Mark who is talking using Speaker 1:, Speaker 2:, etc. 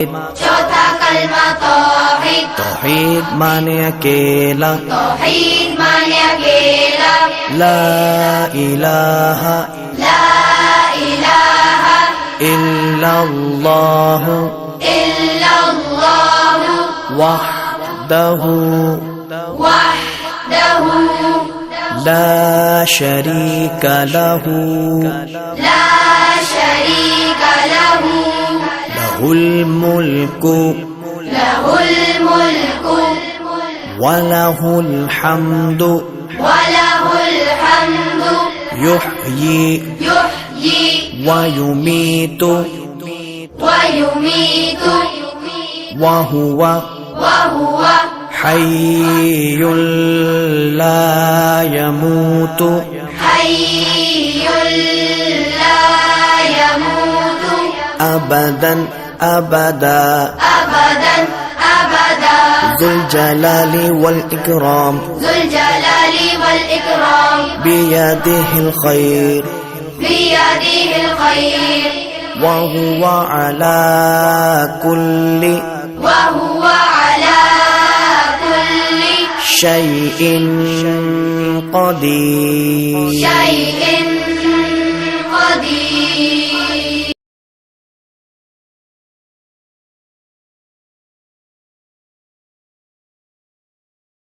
Speaker 1: चौथा कलमा तौहीद।
Speaker 2: तौहीद माने अकेला,
Speaker 1: तौहीद माने अकेला।
Speaker 2: ला इलाहा
Speaker 1: ला इलाहा
Speaker 2: इल्लल्लाह
Speaker 1: इल्लल्लाह
Speaker 2: वहदहु
Speaker 1: वहदहु
Speaker 2: ला शरीका लहु
Speaker 1: ला शरीक लहु
Speaker 2: लहुल मुल्कु
Speaker 1: लहुल मुल्कु
Speaker 2: वलहुल हम्दु
Speaker 1: वलहुल हम्दु
Speaker 2: युह्यी
Speaker 1: युह्यी
Speaker 2: वयुमीतु
Speaker 1: वयुमीतु
Speaker 2: वहुवा
Speaker 1: वहुव
Speaker 2: हय्युल ला यमूतु
Speaker 1: हय्युल ला यमूतु
Speaker 2: अबदन अबदा
Speaker 1: अबदन अबदा
Speaker 2: ज़ुल जलाली वल इकराम
Speaker 1: ज़ुल जलाली वल इकराम
Speaker 2: बियदिहिल खैर
Speaker 1: बियदिहिल खैर
Speaker 2: वहुवा अला कुल्लि
Speaker 1: वहुव अला कुल्लि
Speaker 2: शैइन क़दीर।
Speaker 1: शैइन